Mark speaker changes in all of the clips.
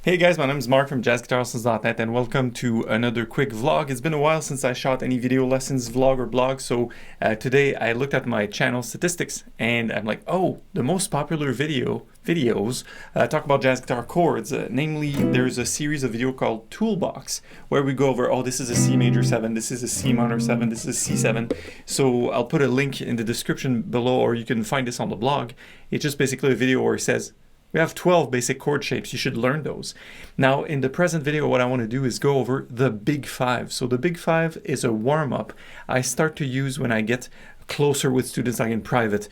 Speaker 1: Hey guys, my name is Mark from JazzGuitarLessons.net and welcome to another quick vlog. It's been a while since I shot any video lessons vlog or blog, so today I looked at my channel statistics and I'm like, oh, the most popular videos talk about jazz guitar chords. Namely, there's a series of video called Toolbox where we go over, oh, this is a C major 7, this is a C minor 7, this is C7. So I'll put a link in the description below, or you can find this on the blog. It's just basically a video where it says, we have 12 basic chord shapes. You should learn those. Now, in the present video, what I want to do is go over the Big Five. So the Big Five is a warm-up I start to use when I get closer with students, like in private.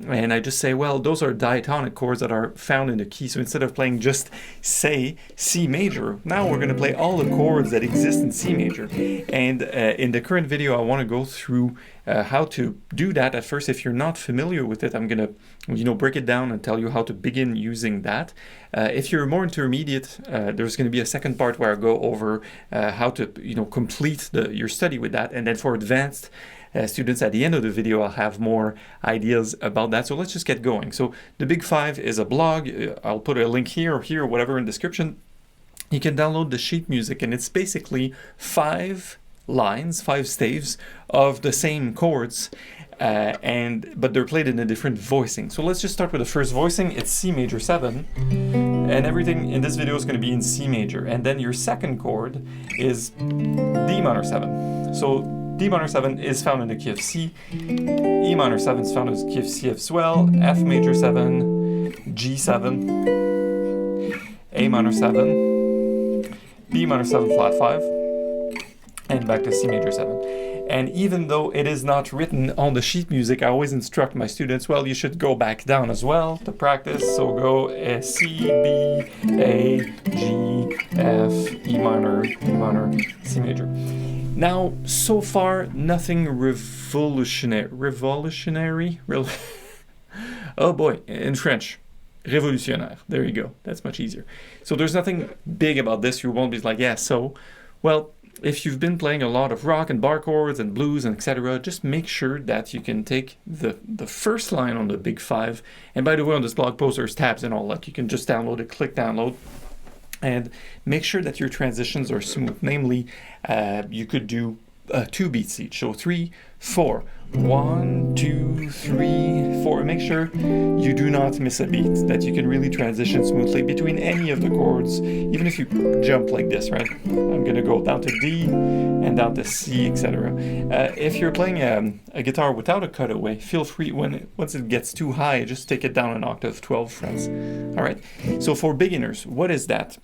Speaker 1: And I just say, well, those are diatonic chords that are found in the key. So instead of playing just, say, C major, now we're going to play all the chords that exist in C major. And in the current video, I want to go through how to do that. At first, if you're not familiar with it, I'm going to, break it down and tell you how to begin using that. If you're more intermediate, there's going to be a second part where I go over how to, complete your study with that. And then for advanced students, at the end of the video, I'll have more ideas about that. So let's just get going. So the Big Five is a blog. I'll put a link here or whatever in the description. You can download the sheet music, and it's basically 5 lines, 5 staves of the same chords, but they're played in a different voicing. So let's just start with the first voicing. It's C major 7, and everything in this video is going to be in C major. And then your second chord is D minor 7. So D minor 7 is found in the key of C, E minor 7 is found in the key of C as well, F major 7, G7, A minor 7, B minor 7 flat 5, and back to C major 7. And even though it is not written on the sheet music, I always instruct my students, well, you should go back down as well to practice. So go C, B, A, G, F, E minor, C major. Now, so far, nothing revolutionary? Oh boy, in French, révolutionnaire. There you go. That's much easier. So there's nothing big about this. You won't be like, yeah, so, well, if you've been playing a lot of rock and bar chords and blues and etc., just make sure that you can take the first line on the Big Five. And by the way, on this blog post, there's tabs and all that. You can just download it, click download. And make sure that your transitions are smooth. Namely, you could do 2 beats each. So 3, 4. 1, 2, 3, 4. Make sure you do not miss a beat, that you can really transition smoothly between any of the chords, even if you jump like this, right? I'm going to go down to D and down to C, etc. If you're playing a guitar without a cutaway, feel free, once it gets too high, just take it down an octave, 12 frets. All right? So for beginners, what is that?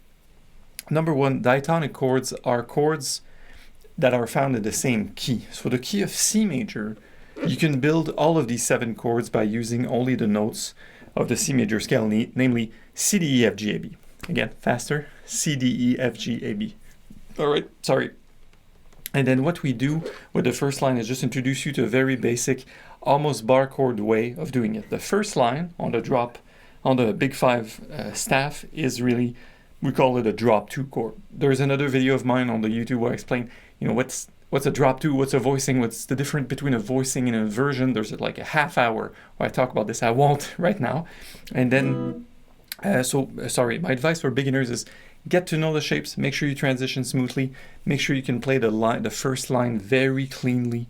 Speaker 1: Number one, diatonic chords are chords that are found in the same key. So the key of C major, you can build all of these 7 chords by using only the notes of the C major scale, namely C, D, E, F, G, A, B. Again, faster, C, D, E, F, G, A, B. All right, sorry. And then what we do with the first line is just introduce you to a very basic, almost bar chord way of doing it. The first line on the drop, on the Big Five staff is really, we call it a drop 2 chord. There's another video of mine on the YouTube where I explain, what's a drop 2, what's a voicing, what's the difference between a voicing and an inversion. There's like a half hour where I talk about this. I won't right now. And then, my advice for beginners is get to know the shapes, make sure you transition smoothly, make sure you can play the first line very cleanly,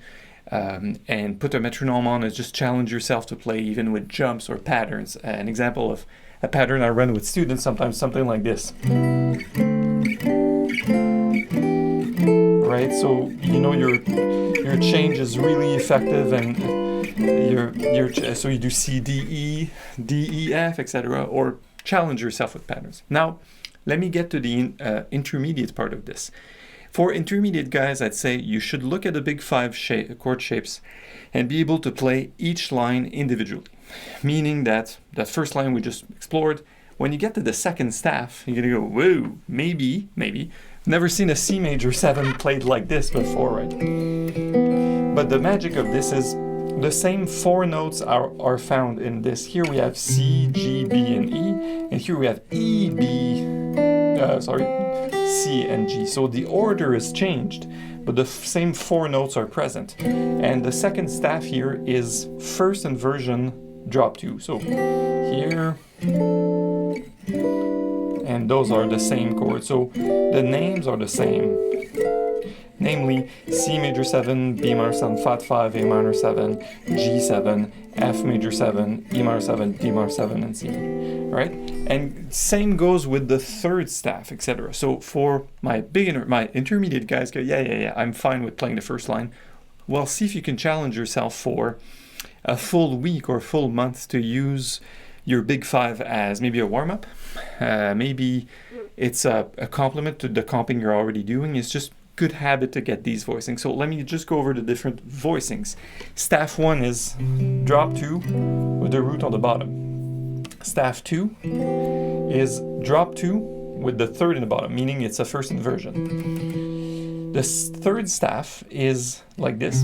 Speaker 1: and put a metronome on and just challenge yourself to play even with jumps or patterns. An example of a pattern I run with students, sometimes something like this. Right, so your change is really effective, and so you do C, D, E, F, etc., or challenge yourself with patterns. Now, let me get to the intermediate part of this. For intermediate guys, I'd say you should look at the Big Five chord shapes and be able to play each line individually. Meaning that first line we just explored, when you get to the second staff, you're going to go, whoa, maybe. Never seen a C major 7 played like this before, right? But the magic of this is the same 4 notes are found in this. Here we have C, G, B, and E, and here we have E, B, C, and G. So the order is changed, but the same 4 notes are present. And the second staff here is first inversion drop 2. So here, and those are the same chords. So the names are the same. Namely, C major 7, B minor 7, flat 5, A minor 7, G7, F major 7, E minor 7, D minor 7, and C. Right? And same goes with the third staff, etc. So for my beginner, my intermediate guys go, yeah, I'm fine with playing the first line. Well, see if you can challenge yourself for a full week or full month to use your big five as maybe a warm-up. Maybe it's a complement to the comping you're already doing. It's just good habit to get these voicings. So let me just go over the different voicings. Staff 1 is drop 2 with the root on the bottom. Staff 2 is drop 2 with the third in the bottom, meaning it's a first inversion. The third staff is like this.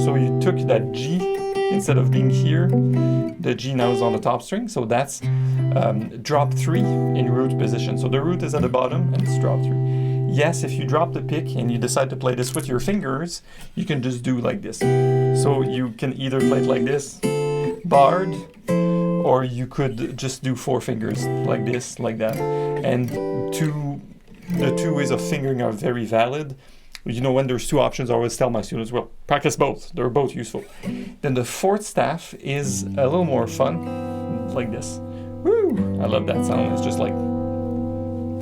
Speaker 1: So you took that G, instead of being here, the G now is on the top string. So that's drop 3 in root position. So the root is at the bottom and it's drop 3. Yes, if you drop the pick and you decide to play this with your fingers, you can just do like this. So you can either play it like this, barred, or you could just do 4 fingers like this, like that. And the two ways of fingering are very valid. You know, when there's 2 options, I always tell my students, well, practice both. They're both useful. Then the fourth staff is a little more fun, like this. Woo! I love that sound. It's just like,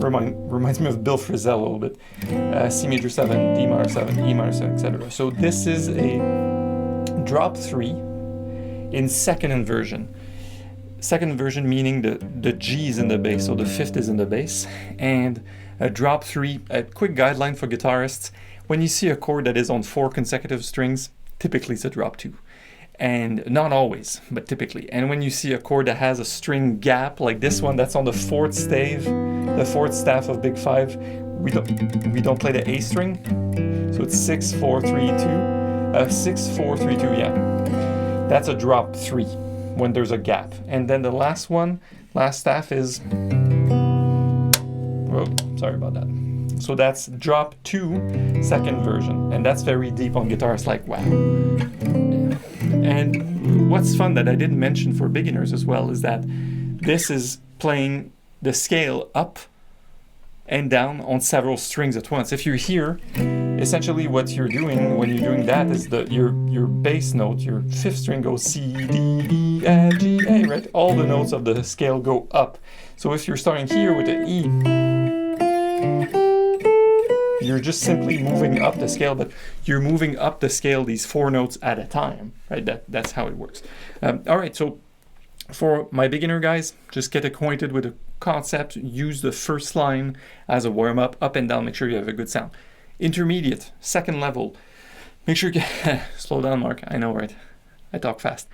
Speaker 1: reminds me of Bill Frisell a little bit. C major 7, D minor 7, E minor 7, etc. So this is a drop 3 in second inversion. Second inversion meaning the G is in the bass, so the fifth is in the bass. And a drop 3, a quick guideline for guitarists, when you see a chord that is on 4 consecutive strings, typically it's a drop 2. And not always, but typically. And when you see a chord that has a string gap, like this one, that's on the 4th stave, the 4th staff of Big 5, we don't play the A string. So it's 6, 4, 3, 2. 6, 4, 3, 2, yeah. That's a drop 3 when there's a gap. And then the last one, last staff is, oh, sorry about that. So that's drop 2, second version. And that's very deep on guitars, like, wow. And what's fun that I didn't mention for beginners as well is that this is playing the scale up and down on several strings at once. If you're here, essentially what you're doing when you're doing that is your bass note, your 5th string goes C, D, E, F, G, A, right? All the notes of the scale go up. So if you're starting here with the E, you're just simply moving up the scale, but you're moving up the scale these 4 notes at a time, right? That's how it works. All right, so for my beginner guys, just get acquainted with the concept, use the first line as a warm-up, up and down, make sure you have a good sound. Intermediate, second level, make sure you get, slow down Mark, I know, right? I talk fast.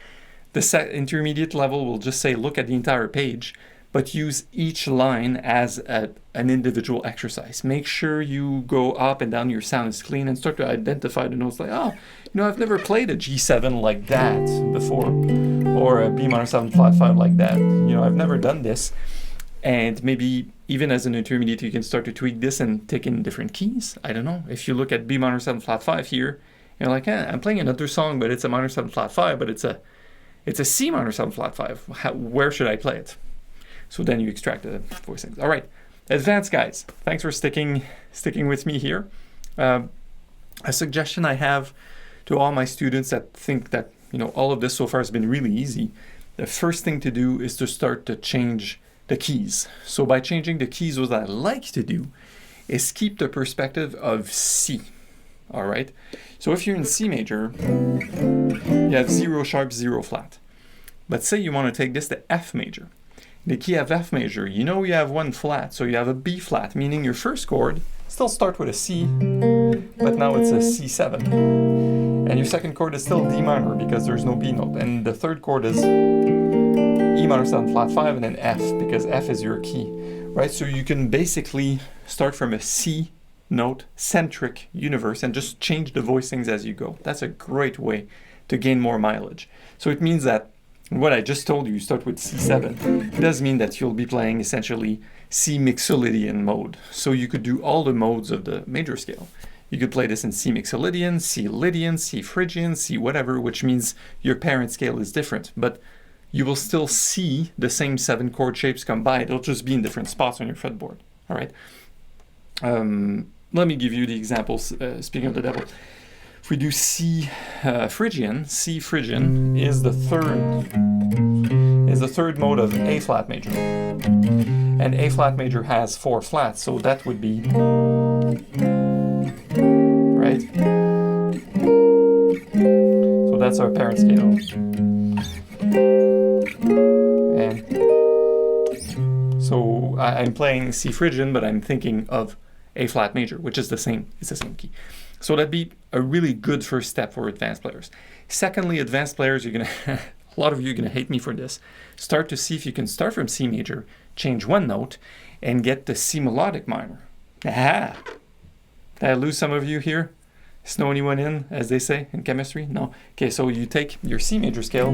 Speaker 1: The intermediate level will just say look at the entire page, but use each line as an individual exercise. Make sure you go up and down, your sound is clean, and start to identify the notes like, oh, you know, I've never played a G7 like that before, or a B minor 7 flat 5 like that. You know, I've never done this. And maybe even as an intermediate, you can start to tweak this and take in different keys. I don't know. If you look at B minor 7 flat 5 here, you're like, I'm playing another song, but it's a minor 7 flat 5, but it's a C minor 7 flat 5. Where should I play it? So then you extract the voicings. All right, advanced guys, thanks for sticking with me here. A suggestion I have to all my students that think that, you know, all of this so far has been really easy. The first thing to do is to start to change the keys. So by changing the keys, what I like to do is keep the perspective of C. All right. So if you're in C major, you have 0 sharp, 0 flat. But say you want to take this to F major. The key of F major, you know you have 1 flat, so you have a B flat, meaning your first chord still start with a C, but now it's a C7. And your second chord is still D minor because there's no B note. And the third chord is E minor 7 flat 5 and then F because F is your key, right? So you can basically start from a C note centric universe and just change the voicings as you go. That's a great way to gain more mileage. So it means that what I just told you start with C7. It does mean that you'll be playing essentially C mixolydian mode. So you could do all the modes of the major scale. You could play this in C mixolydian, C Lydian, C Phrygian, C whatever, which means your parent scale is different. But you will still see the same 7 chord shapes come by. They'll just be in different spots on your fretboard. All right. Let me give you the examples. Speaking of the devil, if we do C Phrygian is the third mode of A flat major, and A flat major has 4 flats, so that would be right. So that's our parent scale, and so I'm playing C Phrygian, but I'm thinking of A flat major, which is the same. It's the same key. So that'd be a really good first step for advanced players. Secondly, advanced players, you're gonna a lot of you are gonna hate me for this. Start to see if you can start from C major, change 1 note, and get the C melodic minor. Ah! Did I lose some of you here? Snow anyone in, as they say in chemistry? No. Okay, so you take your C major scale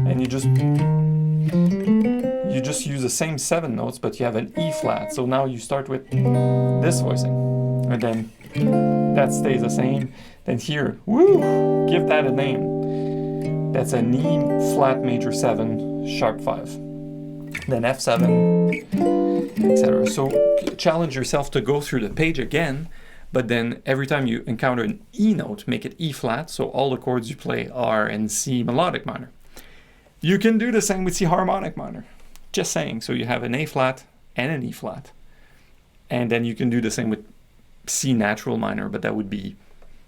Speaker 1: and you just use the same 7 notes, but you have an E flat. So now you start with this voicing, and then that stays the same. Then here, woo, give that a name. That's an E flat major 7, sharp 5. Then F7, etc. So challenge yourself to go through the page again, but then every time you encounter an E note, make it E flat, so all the chords you play are in C melodic minor. You can do the same with C harmonic minor. Just saying. So you have an A flat and an E flat. And then you can do the same with C natural minor, but that would be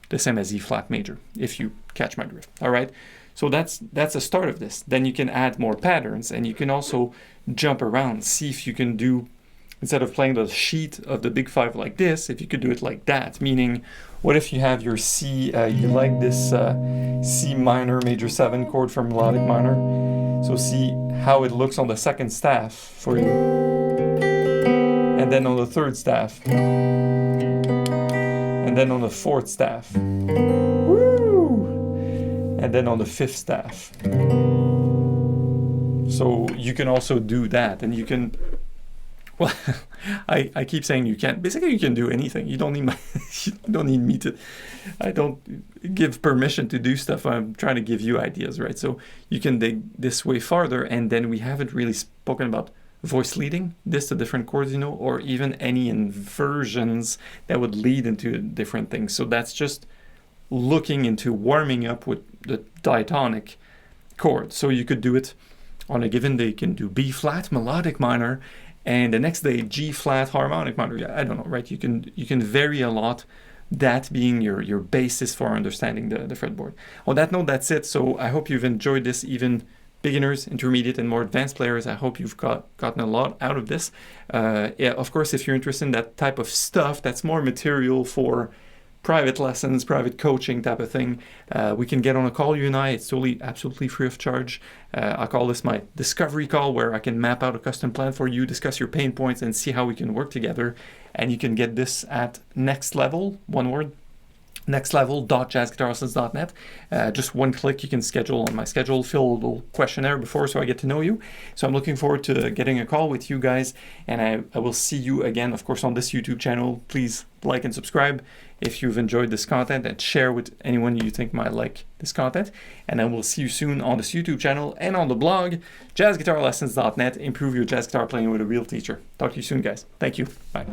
Speaker 1: the same as E flat major, if you catch my drift. All right. So that's the start of this. Then you can add more patterns, and you can also jump around, see if you can do, instead of playing the sheet of the big 5 like this, if you could do it like that. Meaning, what if you have your C, you like this C minor major 7 chord from melodic minor. So see how it looks on the 2nd staff for you. And then on the 3rd staff. And then on the 4th staff. Woo! And then on the 5th staff. So you can also do that, and you can, well, I keep saying you can't. Basically, you can do anything. You don't need you don't need me to. I don't give permission to do stuff. I'm trying to give you ideas, right? So you can dig this way farther, and then we haven't really spoken about voice leading this to different chords, or even any inversions that would lead into different things. So that's just looking into warming up with the diatonic chord. So you could do it on a given day. You can do B flat melodic minor, and the next day G flat harmonic minor. I don't know, right? You can vary a lot. That being your basis for understanding the fretboard. On that note, that's it. So I hope you've enjoyed this. Even beginners, intermediate, and more advanced players, I hope you've gotten a lot out of this. Yeah, of course, if you're interested in that type of stuff, that's more material for private lessons, private coaching type of thing. We can get on a call, you and I. It's totally, absolutely free of charge. I call this my discovery call, where I can map out a custom plan for you, discuss your pain points, and see how we can work together. And you can get this at Next Level, one word, nextlevel.jazzguitarlessons.net. Just one click, you can schedule on my schedule, fill a little questionnaire before so I get to know you. So I'm looking forward to getting a call with you guys, and I will see you again, of course, on this YouTube channel. Please like and subscribe if you've enjoyed this content, and share with anyone you think might like this content. And I will see you soon on this YouTube channel and on the blog, jazzguitarlessons.net. Improve your jazz guitar playing with a real teacher. Talk to you soon, guys. Thank you. Bye.